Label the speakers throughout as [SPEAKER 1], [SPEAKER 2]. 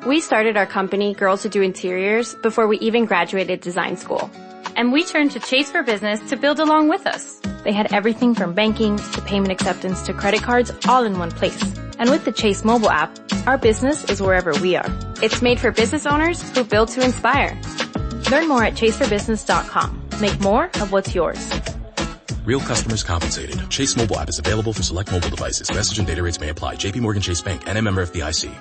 [SPEAKER 1] We started our company, Girls Who Do Interiors, before we even graduated design school.
[SPEAKER 2] And we turned to Chase for Business to build along with us.
[SPEAKER 3] They had everything from banking to payment acceptance to credit cards all in one place. And with the Chase mobile app, our business is wherever we are.
[SPEAKER 1] It's made for business owners who build to inspire.
[SPEAKER 3] Learn more at chaseforbusiness.com. Make more of what's yours.
[SPEAKER 4] Real customers compensated. Chase mobile app is available for select mobile devices. Message and data rates may apply. J.P. Morgan Chase Bank and a member FDIC.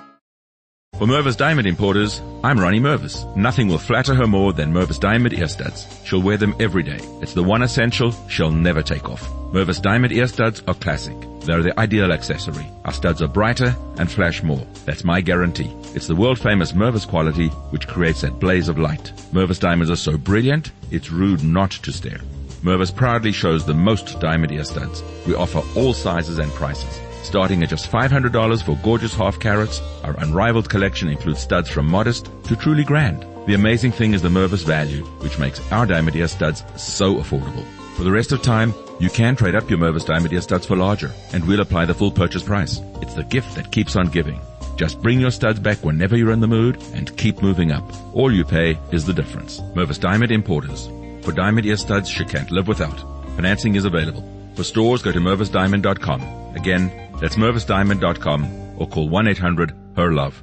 [SPEAKER 5] For Mervis Diamond Importers, I'm Ronnie Mervis. Nothing will flatter her more than Mervis Diamond ear studs. She'll wear them every day. It's the one essential she'll never take off. Mervis Diamond ear studs are classic. They're the ideal accessory. Our studs are brighter and flash more. That's my guarantee. It's the world-famous Mervis quality which creates that blaze of light. Mervis diamonds are so brilliant, it's rude not to stare. Mervis proudly shows the most diamond ear studs. We offer all sizes and prices. Starting at just $500 for gorgeous half carats, our unrivaled collection includes studs from modest to truly grand. The amazing thing is the Mervis value, which makes our diamond ear studs so affordable. For the rest of time, you can trade up your Mervis diamond ear studs for larger, and we'll apply the full purchase price. It's the gift that keeps on giving. Just bring your studs back whenever you're in the mood and keep moving up. All you pay is the difference. Mervis Diamond Importers. For diamond ear studs she can't live without. Financing is available. For stores, go to mervisdiamond.com. Again, that's mervisdiamond.com or call 1-800-HER-LOVE.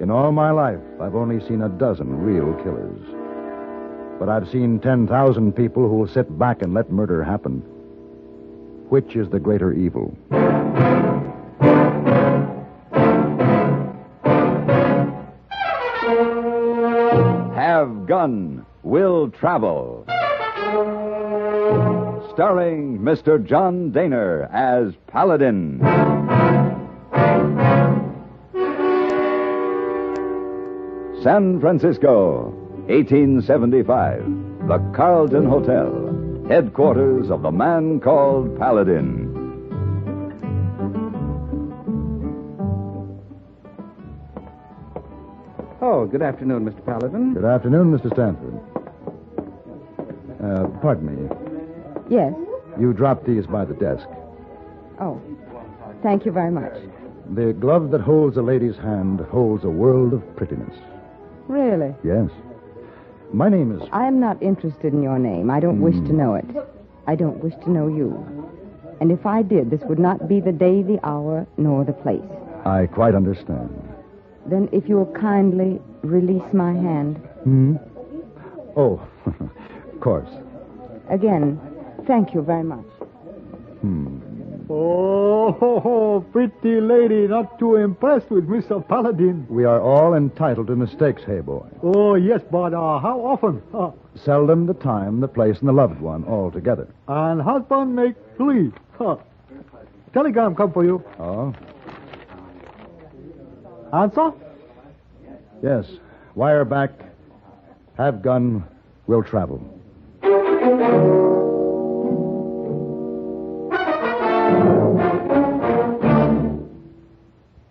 [SPEAKER 6] In all my life, I've only seen a dozen real killers. But I've seen 10,000 people who will sit back and let murder happen. Which is the greater evil?
[SPEAKER 7] Have Gun Will Travel. Starring Mr. John Daner as Paladin. San Francisco, 1875. The Carlton Hotel, headquarters of the man called Paladin.
[SPEAKER 8] Oh, good afternoon, Mr. Paladin.
[SPEAKER 6] Good afternoon, Mr. Stanford. Pardon me.
[SPEAKER 9] Yes.
[SPEAKER 6] You dropped these by the desk.
[SPEAKER 9] Oh, thank you very much.
[SPEAKER 6] The glove that holds a lady's hand holds a world of prettiness.
[SPEAKER 9] Really?
[SPEAKER 6] Yes. My name is...
[SPEAKER 9] I am not interested in your name. I don't wish to know it. I don't wish to know you. And if I did, this would not be the day, the hour, nor the place.
[SPEAKER 6] I quite understand.
[SPEAKER 9] Then if you will kindly release my hand.
[SPEAKER 6] Oh, of course.
[SPEAKER 9] Again, thank you very much.
[SPEAKER 10] Oh, pretty lady, not too impressed with Mr. Paladin.
[SPEAKER 6] We are all entitled to mistakes, hey boy.
[SPEAKER 10] Oh, yes, but how often?
[SPEAKER 6] Seldom, the time, the place, and the loved one all together.
[SPEAKER 10] And husband make three. Telegram come for you.
[SPEAKER 6] Oh?
[SPEAKER 10] Answer?
[SPEAKER 6] Yes. Wire back. Have gun. Will travel.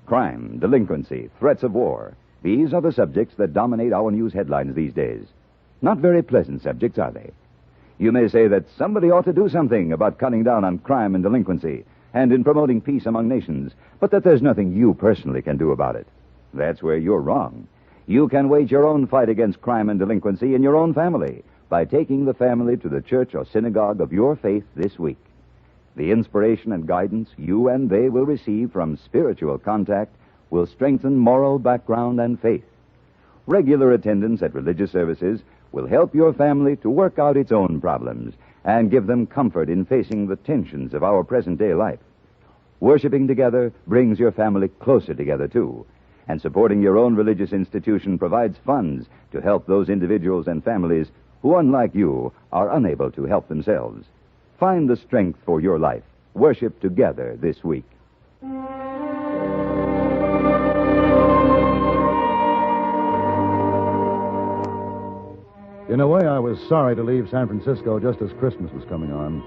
[SPEAKER 7] Crime, delinquency, threats of war. These are the subjects that dominate our news headlines these days. Not very pleasant subjects, are they? You may say that somebody ought to do something about cutting down on crime and delinquency and in promoting peace among nations, but that there's nothing you personally can do about it. That's where you're wrong. You can wage your own fight against crime and delinquency in your own family by taking the family to the church or synagogue of your faith this week. The inspiration and guidance you and they will receive from spiritual contact will strengthen moral background and faith. Regular attendance at religious services will help your family to work out its own problems and give them comfort in facing the tensions of our present-day life. Worshiping together brings your family closer together, too, and supporting your own religious institution provides funds to help those individuals and families who, unlike you, are unable to help themselves. Find the strength for your life. Worship together this week.
[SPEAKER 6] In a way, I was sorry to leave San Francisco just as Christmas was coming on.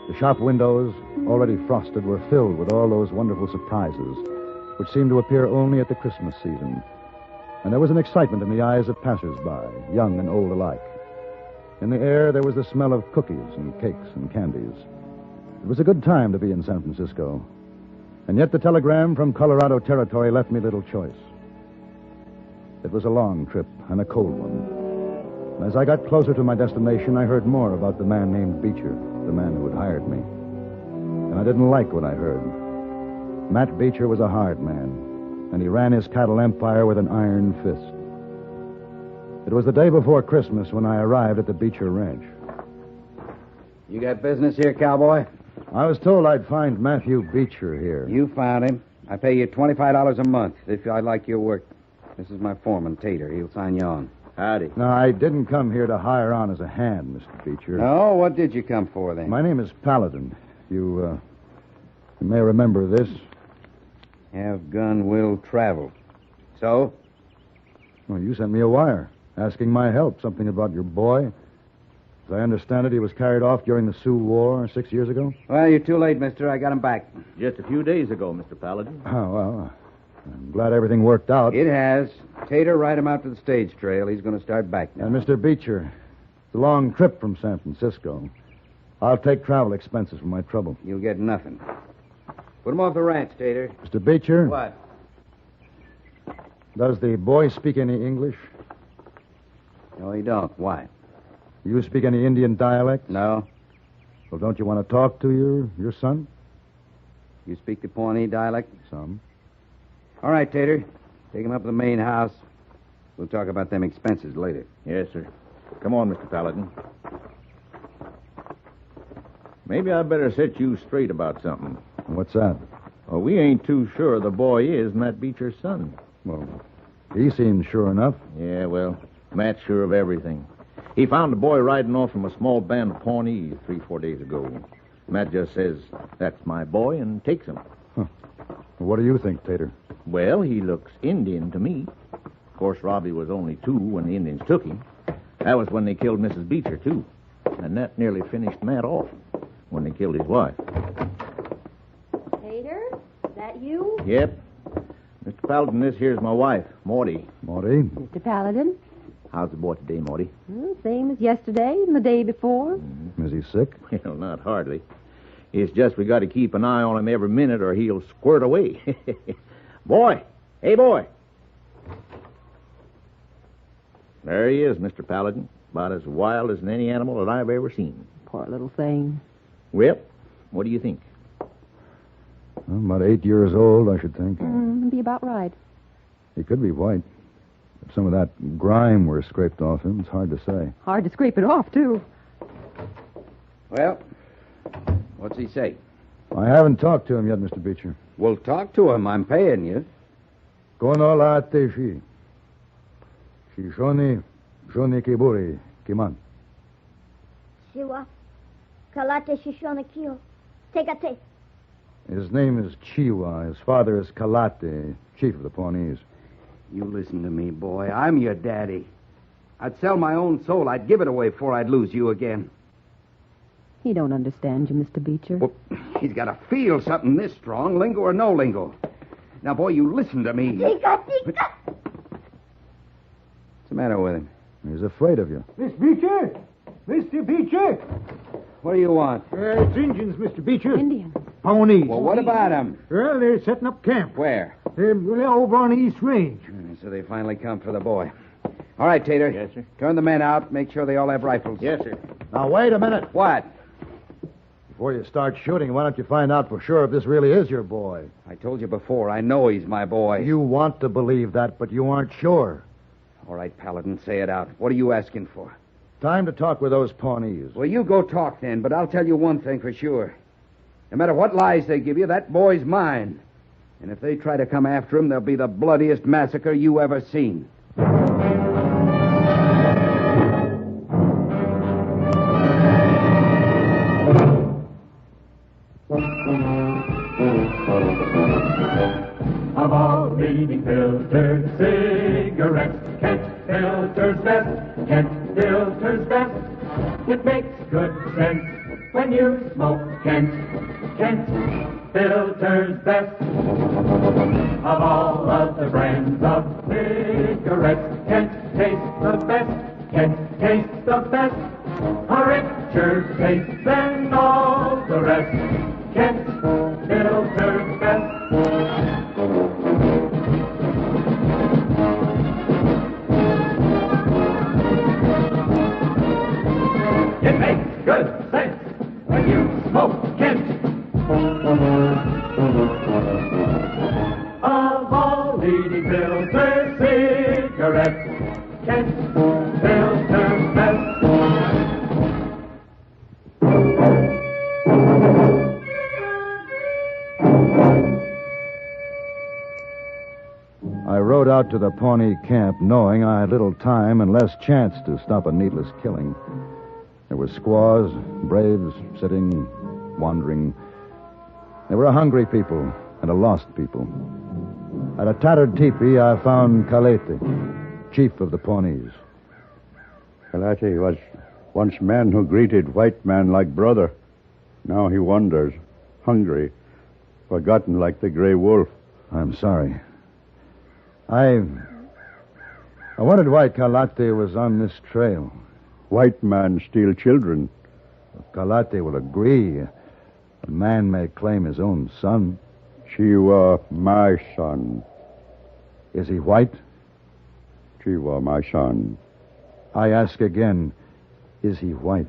[SPEAKER 6] The shop windows, already frosted, were filled with all those wonderful surprises, which seem to appear only at the Christmas season. and there was an excitement in the eyes of passers-by, young and old alike. In the air, there was the smell of cookies and cakes and candies. It was a good time to be in San Francisco. And yet the telegram from Colorado Territory left me little choice. It was a long trip and a cold one. And as I got closer to my destination, I heard more about the man named Beecher, the man who had hired me. And I didn't like what I heard. Matt Beecher was a hard man, and he ran his cattle empire with an iron fist. It was the day before Christmas when I arrived at the Beecher Ranch.
[SPEAKER 8] You got business here, cowboy?
[SPEAKER 6] I was told I'd find Matthew Beecher here.
[SPEAKER 8] You found him. I pay you $25 a month if I like your work. This is my foreman, Tater. He'll sign you on. Howdy.
[SPEAKER 6] No, I didn't come here to hire on as a hand, Mr. Beecher.
[SPEAKER 8] No? What did you come for, then?
[SPEAKER 6] My name is Paladin. You may remember this.
[SPEAKER 8] Have gun will travel. So?
[SPEAKER 6] Well, you sent me a wire asking my help, something about your boy. As I understand it, he was carried off during the Sioux War 6 years ago.
[SPEAKER 8] Well, you're too late, mister. I got him back.
[SPEAKER 11] Just a few days ago, Mr. Paladin.
[SPEAKER 6] Oh, well, I'm glad everything worked out.
[SPEAKER 8] It has. Tater, ride him out to the stage trail. He's going to start back now.
[SPEAKER 6] And Mr. Beecher, it's a long trip from San Francisco. I'll take travel expenses for my trouble.
[SPEAKER 8] You'll get nothing. Put him off the ranch, Tater.
[SPEAKER 6] Mr. Beecher?
[SPEAKER 8] What?
[SPEAKER 6] Does the boy speak any English?
[SPEAKER 8] No, he don't. Why?
[SPEAKER 6] You speak any Indian dialect?
[SPEAKER 8] No.
[SPEAKER 6] Well, don't you want to talk to your son?
[SPEAKER 8] You speak the Pawnee dialect?
[SPEAKER 6] Some.
[SPEAKER 8] All right, Tater. Take him up to the main house. We'll talk about them expenses later.
[SPEAKER 11] Yes, sir. Come on, Mr. Paladin. Maybe I better set you straight about something.
[SPEAKER 6] What's that?
[SPEAKER 11] Well, we ain't too sure the boy is Matt Beecher's son.
[SPEAKER 6] Well, he seems sure enough.
[SPEAKER 11] Yeah, well, Matt's sure of everything. He found the boy riding off from a small band of Pawnees 3-4 days ago. Matt just says, "That's my boy," and takes him.
[SPEAKER 6] Huh. What do you think, Tater?
[SPEAKER 11] Well, he looks Indian to me. Of course, Robbie was only 2 when the Indians took him. That was when they killed Mrs. Beecher, too. And that nearly finished Matt off when they killed his wife.
[SPEAKER 12] Tater, is that you?
[SPEAKER 11] Yep. Mr. Paladin, this here's my wife, Maudie.
[SPEAKER 6] Maudie?
[SPEAKER 12] Mr. Paladin?
[SPEAKER 11] How's the boy today, Maudie?
[SPEAKER 12] Same as yesterday and the day before.
[SPEAKER 6] Is he sick?
[SPEAKER 11] Well, not hardly. It's just we got to keep an eye on him every minute or he'll squirt away. Boy! Hey, boy! There he is, Mr. Paladin. About as wild as any animal that I've ever seen.
[SPEAKER 12] Poor little thing.
[SPEAKER 11] Well, what do you think?
[SPEAKER 6] Well, about 8 years old, I should think.
[SPEAKER 12] Be about right.
[SPEAKER 6] He could be white. If some of that grime were scraped off him, it's hard to say.
[SPEAKER 12] Hard to scrape it off, too.
[SPEAKER 8] Well, what's he say?
[SPEAKER 6] I haven't talked to him yet, Mr. Beecher.
[SPEAKER 8] Well, talk to him. I'm paying you.
[SPEAKER 6] Kono la teshi. Shishoni, shoni kiburi, kiman.
[SPEAKER 13] Siwa, kalate shishona kio, tegate.
[SPEAKER 6] His name is Chiwa. His father is Kalate, chief of the Pawnees.
[SPEAKER 8] You listen to me, boy. I'm your daddy. I'd sell my own soul. I'd give it away before I'd lose you again.
[SPEAKER 12] He don't understand you, Mr. Beecher.
[SPEAKER 8] Well, he's got to feel something this strong, lingo or no lingo. Now, boy, you listen to me.
[SPEAKER 13] Tika, tika.
[SPEAKER 8] What's the matter with him?
[SPEAKER 6] He's afraid of you.
[SPEAKER 10] Miss Beecher? Mr. Beecher?
[SPEAKER 8] What do you want?
[SPEAKER 10] It's Indians, Mr. Beecher.
[SPEAKER 12] Indians.
[SPEAKER 10] Ponies.
[SPEAKER 8] Well, what about them?
[SPEAKER 10] Well, they're setting up camp.
[SPEAKER 8] Where?
[SPEAKER 10] They're over on the East Range.
[SPEAKER 8] So they finally come for the boy. All right, Tater.
[SPEAKER 11] Yes, sir.
[SPEAKER 8] Turn the men out. Make sure they all have rifles.
[SPEAKER 11] Yes, sir.
[SPEAKER 6] Now, wait a minute.
[SPEAKER 8] What?
[SPEAKER 6] Before you start shooting, why don't you find out for sure if this really is your boy?
[SPEAKER 8] I told you before, I know he's my boy.
[SPEAKER 6] You want to believe that, but you aren't sure.
[SPEAKER 8] All right, Paladin, say it out. What are you asking for?
[SPEAKER 6] Time to talk with those Pawnees.
[SPEAKER 8] Well, you go talk then, but I'll tell you one thing for sure. No matter what lies they give you, that boy's mine. And if they try to come after him, there'll be the bloodiest massacre you ever seen.
[SPEAKER 14] Of all leading filtered cigarettes, Kent filters best. Kent filters best. It makes good sense when you smoke Kent. Kent filters best. Of all of the brands of cigarettes, Kent tastes the best. Kent tastes the best. A richer taste than all the rest. Kent filters best. It makes good sense when you smoke Kent. Of all leading filter cigarettes, Kent filters best.
[SPEAKER 6] I rode out to the Pawnee camp knowing I had little time and less chance to stop a needless killing. There were squaws, braves, sitting, wandering. There were a hungry people and a lost people. At a tattered teepee, I found Kalete, chief of the Pawnees.
[SPEAKER 15] Kalete was once man who greeted white man like brother. Now he wanders, hungry, forgotten like the gray wolf.
[SPEAKER 6] I'm sorry. I wondered why Kalate was on this trail.
[SPEAKER 15] White man steal children.
[SPEAKER 6] Kalate will agree. A man may claim his own son.
[SPEAKER 15] She was my son.
[SPEAKER 6] Is he white?
[SPEAKER 15] She was my son.
[SPEAKER 6] I ask again, is he white?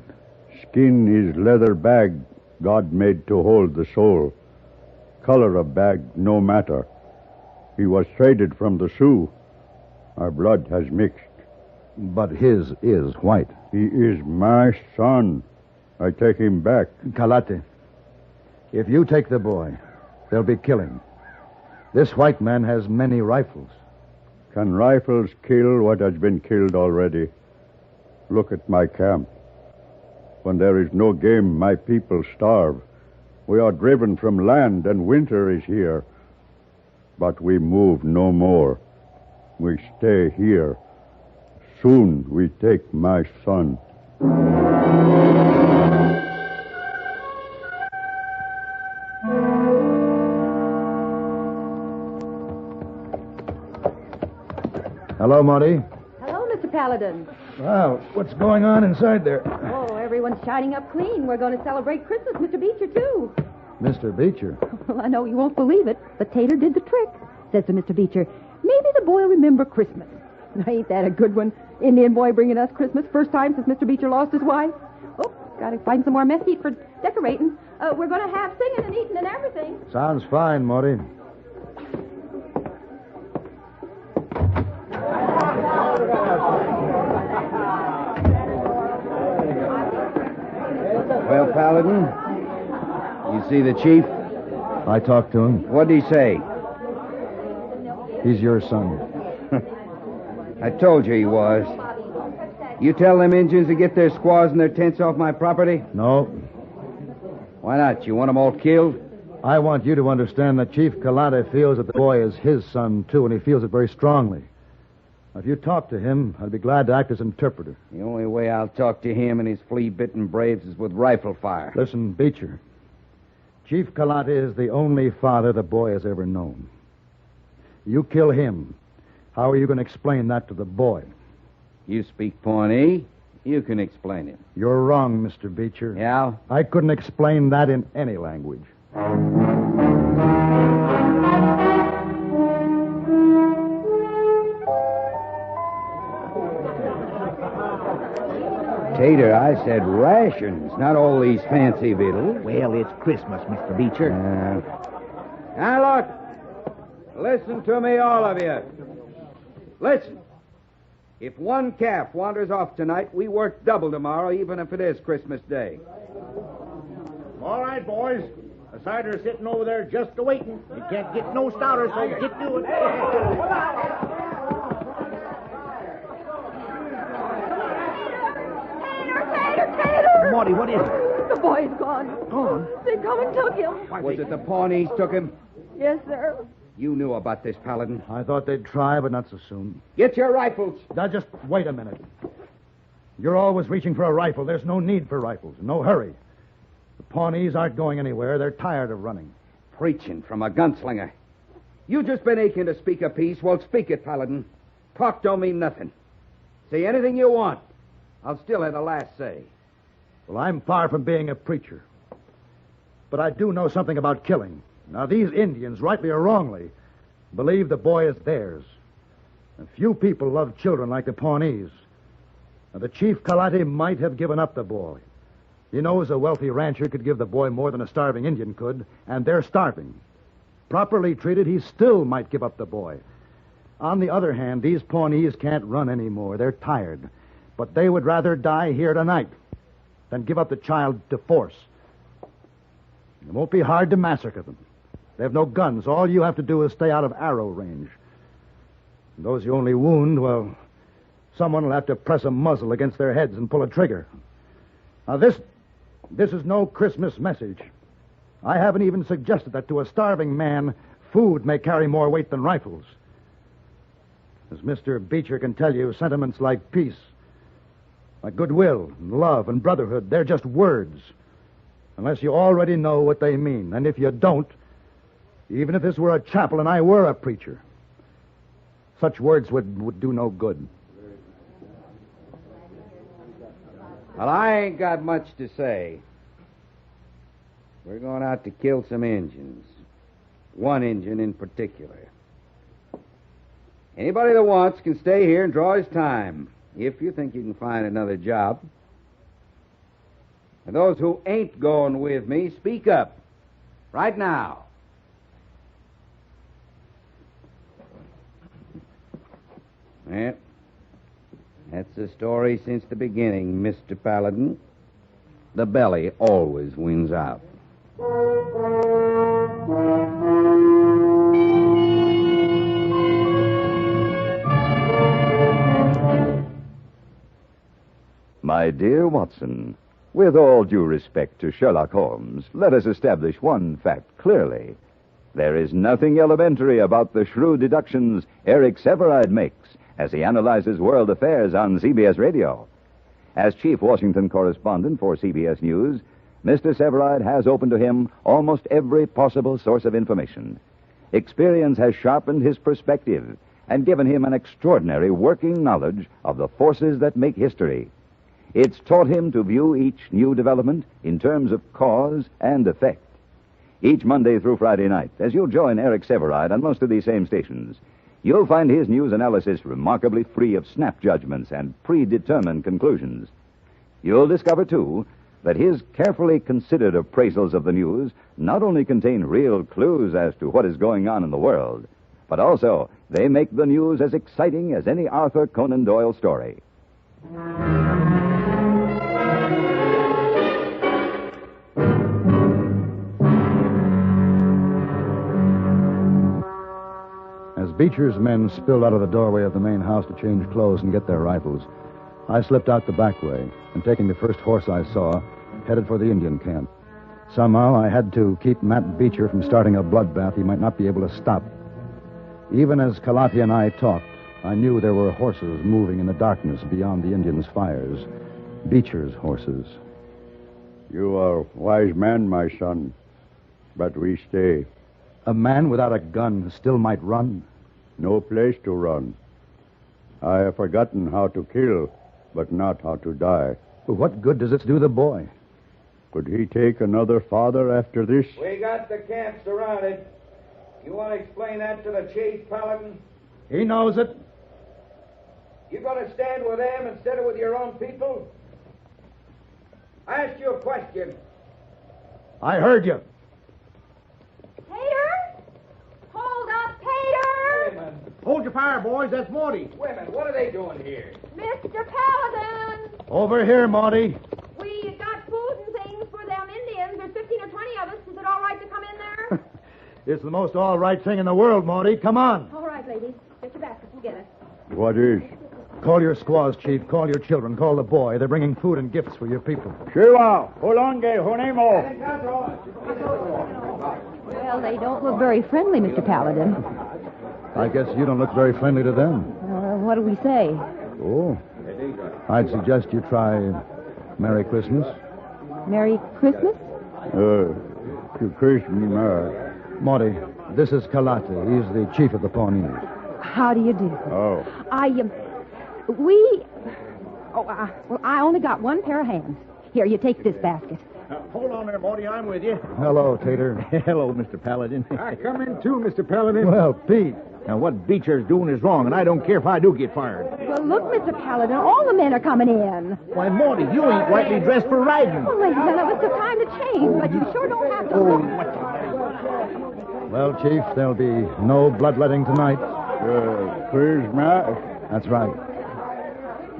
[SPEAKER 15] Skin is leather bag God made to hold the soul. Color of bag no matter. He was traded from the Sioux. Our blood has mixed.
[SPEAKER 6] But his is white.
[SPEAKER 15] He is my son. I take him back.
[SPEAKER 6] Kalate, if you take the boy, there'll be killing. This white man has many rifles.
[SPEAKER 15] Can rifles kill what has been killed already? Look at my camp. When there is no game, my people starve. We are driven from land, and winter is here. But we move no more. We stay here. Soon we take my son.
[SPEAKER 6] Hello, Monty.
[SPEAKER 16] Hello, Mr. Paladin.
[SPEAKER 6] Wow, what's going on inside there?
[SPEAKER 16] Oh, everyone's shining up clean. We're going to celebrate Christmas, Mr. Beecher, too.
[SPEAKER 6] Mr. Beecher.
[SPEAKER 16] Well, I know you won't believe it, but Tater did the trick. Says to Mr. Beecher, maybe the boy will remember Christmas. Ain't that a good one? Indian boy bringing us Christmas. First time since Mr. Beecher lost his wife. Oh, gotta find some more mesquite for decorating. We're going to have singing and eating and everything.
[SPEAKER 6] Sounds fine, Morty.
[SPEAKER 8] Well, Paladin, you see the chief?
[SPEAKER 6] I talked to him.
[SPEAKER 8] What'd he say?
[SPEAKER 6] He's your son.
[SPEAKER 8] I told you he was. You tell them Injuns to get their squaws and their tents off my property?
[SPEAKER 6] No.
[SPEAKER 8] Why not? You want them all killed?
[SPEAKER 6] I want you to understand that Chief Kalate feels that the boy is his son, too, and he feels it very strongly. Now, if you talk to him, I'd be glad to act as interpreter.
[SPEAKER 8] The only way I'll talk to him and his flea-bitten braves is with rifle fire.
[SPEAKER 6] Listen, Beecher. Chief Kalate is the only father the boy has ever known. You kill him. How are you going to explain that to the boy?
[SPEAKER 8] You speak Pawnee. You can explain it.
[SPEAKER 6] You're wrong, Mr. Beecher.
[SPEAKER 8] Yeah?
[SPEAKER 6] I couldn't explain that in any language.
[SPEAKER 8] Tater, I said rations, not all these fancy victuals.
[SPEAKER 11] Well, it's Christmas, Mr. Beecher.
[SPEAKER 8] Now, look. Listen to me, all of you. Listen. If one calf wanders off tonight, we work double tomorrow, even if it is Christmas Day.
[SPEAKER 11] All right, boys. The cider's sitting over there just a-waiting. You can't get no stouter, so get to it.
[SPEAKER 16] Tater!
[SPEAKER 11] Morty, what is it?
[SPEAKER 16] The boy's gone.
[SPEAKER 11] Gone?
[SPEAKER 16] They come and took him.
[SPEAKER 8] Was it the Pawnees took him?
[SPEAKER 16] Yes, sir.
[SPEAKER 8] You knew about this, Paladin.
[SPEAKER 6] I thought they'd try, but not so soon.
[SPEAKER 8] Get your rifles.
[SPEAKER 6] Now, just wait a minute. You're always reaching for a rifle. There's no need for rifles. No hurry. The Pawnees aren't going anywhere. They're tired of running.
[SPEAKER 8] Preaching from a gunslinger. You just been aching to speak a piece. Well, speak it, Paladin. Talk don't mean nothing. Say anything you want. I'll still have the last say.
[SPEAKER 6] Well, I'm far from being a preacher. But I do know something about killing. Now, these Indians, rightly or wrongly, believe the boy is theirs. And few people love children like the Pawnees. Now, the Chief Kalate might have given up the boy. He knows a wealthy rancher could give the boy more than a starving Indian could, and they're starving. Properly treated, he still might give up the boy. On the other hand, these Pawnees can't run anymore. They're tired. But they would rather die here tonight than give up the child to force. It won't be hard to massacre them. They have no guns. All you have to do is stay out of arrow range. And those you only wound, well, someone will have to press a muzzle against their heads and pull a trigger. Now, this is no Christmas message. I haven't even suggested that to a starving man, food may carry more weight than rifles. As Mr. Beecher can tell you, sentiments like peace, like goodwill, and love, and brotherhood, they're just words, unless you already know what they mean. And if you don't, even if this were a chapel and I were a preacher, such words would do no good.
[SPEAKER 8] Well, I ain't got much to say. We're going out to kill some Injuns. One Injun in particular. Anybody that wants can stay here and draw his time, if you think you can find another job. And those who ain't going with me, speak up. Right now. Well, that's the story since the beginning, Mr. Paladin. The belly always wins out.
[SPEAKER 7] My dear Watson, with all due respect to Sherlock Holmes, let us establish one fact clearly. There is nothing elementary about the shrewd deductions Eric Severide makes as he analyzes world affairs on CBS Radio. As chief Washington correspondent for CBS News, Mr. Severide has open to him almost every possible source of information. Experience has sharpened his perspective and given him an extraordinary working knowledge of the forces that make history. It's taught him to view each new development in terms of cause and effect. Each Monday through Friday night, as you'll join Eric Severide on most of these same stations, you'll find his news analysis remarkably free of snap judgments and predetermined conclusions. You'll discover, too, that his carefully considered appraisals of the news not only contain real clues as to what is going on in the world, but also they make the news as exciting as any Arthur Conan Doyle story.
[SPEAKER 6] As Beecher's men spilled out of the doorway of the main house to change clothes and get their rifles, I slipped out the back way and, taking the first horse I saw, headed for the Indian camp. Somehow I had to keep Matt Beecher from starting a bloodbath he might not be able to stop. Even as Kalati and I talked, I knew there were horses moving in the darkness beyond the Indians' fires. Beecher's horses.
[SPEAKER 15] You are a wise man, my son, but we stay.
[SPEAKER 6] A man without a gun still might run.
[SPEAKER 15] No place to run. I have forgotten how to kill, but not how to die.
[SPEAKER 6] But what good does this do the boy?
[SPEAKER 15] Could he take another father after this?
[SPEAKER 8] We got the camp surrounded. You want to explain that to the chief, Paladin?
[SPEAKER 6] He knows it.
[SPEAKER 8] You going to stand with them instead of with your own people? I asked you a question.
[SPEAKER 6] I heard you.
[SPEAKER 13] Tater? Hold up, Tater!
[SPEAKER 8] Women.
[SPEAKER 6] Hold your fire, boys. That's Morty.
[SPEAKER 8] Women, what are they doing here?
[SPEAKER 13] Mr. Paladin!
[SPEAKER 6] Over here, Morty.
[SPEAKER 13] We got food and things for them Indians. There's 15 or 20 of us. Is it all right to come in there?
[SPEAKER 6] It's the most all right thing in the world, Morty. Come on.
[SPEAKER 13] All right, ladies. Get your baskets and get it.
[SPEAKER 15] What is?
[SPEAKER 6] Call your squaws, Chief. Call your children. Call the boy. They're bringing food and gifts for your people.
[SPEAKER 15] Shiva, Holonge, Honemo.
[SPEAKER 16] Well, they don't look very friendly, Mr. Paladin.
[SPEAKER 6] I guess you don't look very friendly to them.
[SPEAKER 16] What do we say?
[SPEAKER 6] Oh. I'd suggest you try Merry Christmas.
[SPEAKER 16] Merry Christmas?
[SPEAKER 15] To Christmas.
[SPEAKER 6] Morty, this is Kalate. He's the chief of the Pawnees.
[SPEAKER 16] How do you do?
[SPEAKER 15] Oh.
[SPEAKER 16] I only got one pair of hands. Here, you take this basket.
[SPEAKER 11] Hold on there, Morty. I'm with you.
[SPEAKER 6] Hello, Tater.
[SPEAKER 11] Hello, Mr. Paladin.
[SPEAKER 10] I come in too, Mr. Paladin.
[SPEAKER 6] Well, Pete.
[SPEAKER 11] Now, what Beecher's doing is wrong, and I don't care if I do get fired.
[SPEAKER 16] Well, look, Mr. Paladin, all the men are coming in.
[SPEAKER 11] Why, Morty, you ain't rightly dressed for riding.
[SPEAKER 16] Well, ladies, then it was the time to change, but you sure don't have to.
[SPEAKER 6] Well, Chief, there'll be no bloodletting tonight.
[SPEAKER 15] Christmas?
[SPEAKER 6] That's right.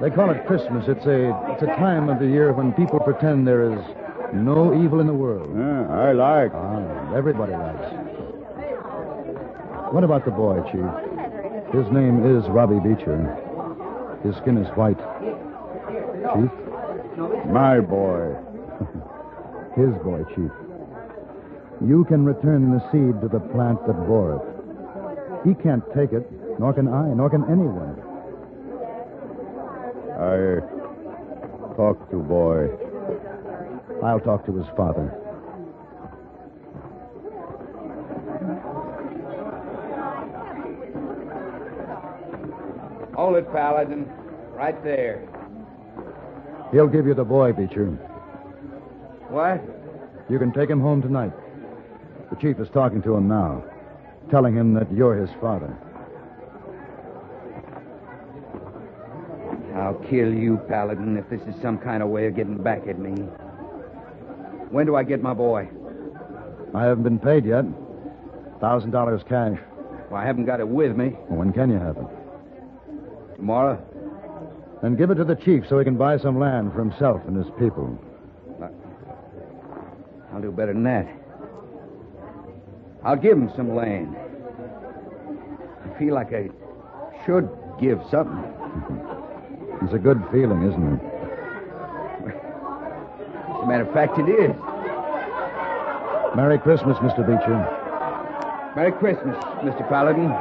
[SPEAKER 6] They call it Christmas. It's a time of the year when people pretend there is no evil in the world.
[SPEAKER 15] I like.
[SPEAKER 6] Everybody likes. What about the boy, Chief? His name is Robbie Beecher. His skin is white. Chief?
[SPEAKER 15] My boy.
[SPEAKER 6] His boy, Chief. You can return the seed to the plant that bore it. He can't take it, nor can I, nor can anyone.
[SPEAKER 15] I talk to boy.
[SPEAKER 6] I'll talk to his father.
[SPEAKER 8] Hold it, Paladin. Right there.
[SPEAKER 6] He'll give you the boy, Beecher.
[SPEAKER 8] What?
[SPEAKER 6] You can take him home tonight. The chief is talking to him now, telling him that you're his father.
[SPEAKER 8] I'll kill you, Paladin, if this is some kind of way of getting back at me. When do I get my boy?
[SPEAKER 6] I haven't been paid yet. $1,000 cash.
[SPEAKER 8] Well, I haven't got it with me.
[SPEAKER 6] Well, when can you have it?
[SPEAKER 8] Tomorrow?
[SPEAKER 6] Then give it to the chief so he can buy some land for himself and his people.
[SPEAKER 8] I'll do better than that. I'll give him some land. I feel like I should give something.
[SPEAKER 6] It's a good feeling, isn't it?
[SPEAKER 8] As a matter of fact, it is.
[SPEAKER 6] Merry Christmas, Mr. Beecher.
[SPEAKER 8] Merry Christmas, Mr. Paladin.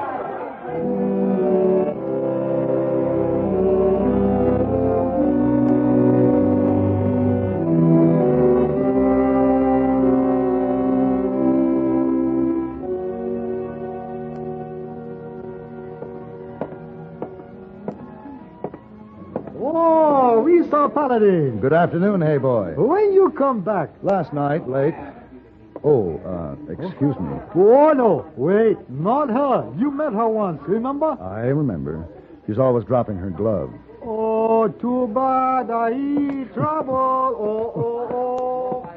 [SPEAKER 10] Paladin.
[SPEAKER 6] Good afternoon, hey boy.
[SPEAKER 10] When you come back?
[SPEAKER 6] Last night, late. Oh, excuse me.
[SPEAKER 10] Oh, no. Wait, not her. You met her once, remember?
[SPEAKER 6] I remember. She's always dropping her glove.
[SPEAKER 10] Oh, too bad. I eat trouble. Oh.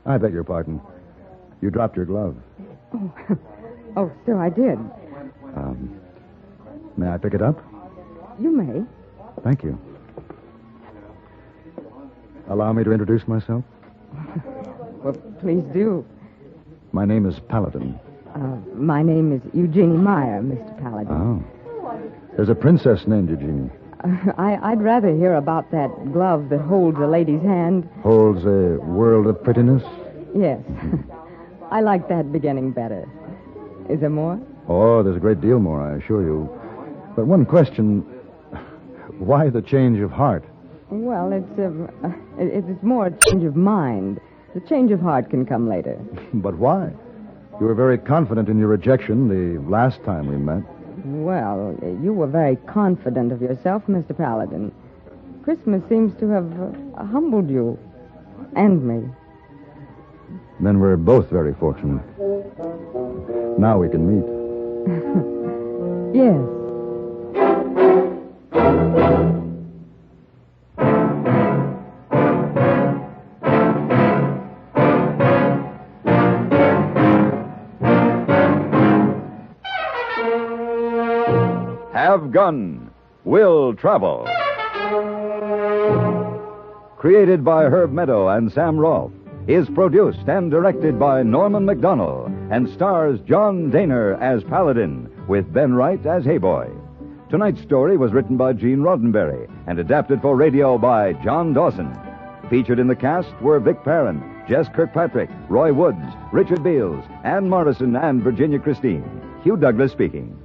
[SPEAKER 6] I beg your pardon. You dropped your glove.
[SPEAKER 9] Oh, so I did.
[SPEAKER 6] May I pick it up?
[SPEAKER 9] You may.
[SPEAKER 6] Thank you. Allow me to introduce myself?
[SPEAKER 9] Well, please do.
[SPEAKER 6] My name is Paladin.
[SPEAKER 9] My name is Eugenie Meyer, Mr. Paladin.
[SPEAKER 6] Oh. There's a princess named Eugenie.
[SPEAKER 9] I'd rather hear about that glove that holds a lady's hand.
[SPEAKER 6] Holds a world of prettiness?
[SPEAKER 9] Yes. I like that beginning better. Is there more?
[SPEAKER 6] Oh, there's a great deal more, I assure you. But one question, why the change of heart?
[SPEAKER 9] Well, it's more a change of mind. The change of heart can come later.
[SPEAKER 6] But why? You were very confident in your rejection the last time we met.
[SPEAKER 9] Well, you were very confident of yourself, Mr. Paladin. Christmas seems to have humbled you. And me.
[SPEAKER 6] Then we're both very fortunate. Now we can meet.
[SPEAKER 9] Yes.
[SPEAKER 7] Have Gun, Will Travel. Created by Herb Meadow and Sam Rolfe, is produced and directed by Norman McDonnell, and stars John Daner as Paladin, with Ben Wright as Hayboy. Tonight's story was written by Gene Roddenberry and adapted for radio by John Dawson. Featured in the cast were Vic Perrin, Jess Kirkpatrick, Roy Woods, Richard Beals, Ann Morrison, and Virginia Christine. Hugh Douglas speaking.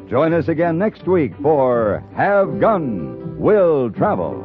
[SPEAKER 7] Join us again next week for Have Gun, Will Travel.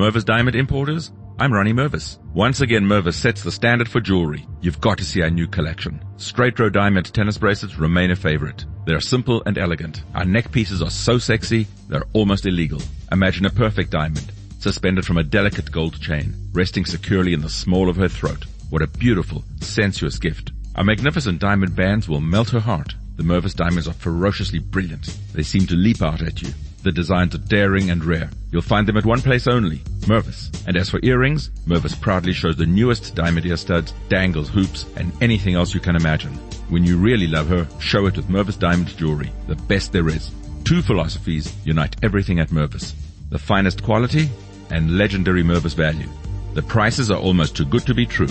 [SPEAKER 5] Mervis Diamond Importers, I'm Ronnie Mervis. Once again, Mervis sets the standard for jewelry. You've got to see our new collection. Straight row diamond tennis bracelets remain a favorite. They're simple and elegant. Our neck pieces are so sexy, they're almost illegal. Imagine a perfect diamond, suspended from a delicate gold chain, resting securely in the small of her throat. What a beautiful, sensuous gift. Our magnificent diamond bands will melt her heart. The Mervis diamonds are ferociously brilliant. They seem to leap out at you. The designs are daring and rare. You'll find them at one place only, Mervis. And as for earrings, Mervis proudly shows the newest diamond ear studs, dangles, hoops, and anything else you can imagine. When you really love her, show it with Mervis Diamond Jewelry, the best there is. 2 philosophies unite everything at Mervis. The finest quality and legendary Mervis value. The prices are almost too good to be true.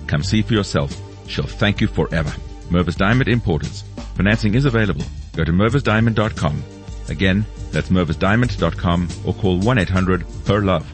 [SPEAKER 5] Come see for yourself. She'll thank you forever. Mervis Diamond Importers. Financing is available. Go to mervisdiamond.com. Again, that's mervisdiamond.com or call 1-800-PER-LOVE.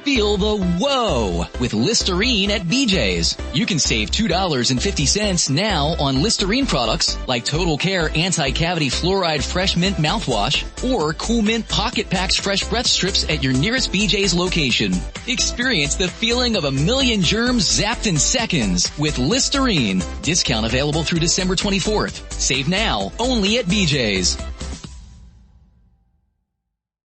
[SPEAKER 17] Feel the whoa with Listerine at BJ's. You can save $2.50 now on Listerine products like Total Care Anti-Cavity Fluoride Fresh Mint Mouthwash or Cool Mint Pocket Packs Fresh Breath Strips at your nearest BJ's location. Experience the feeling of a million germs zapped in seconds with Listerine. Discount available through December 24th. Save now only at BJ's.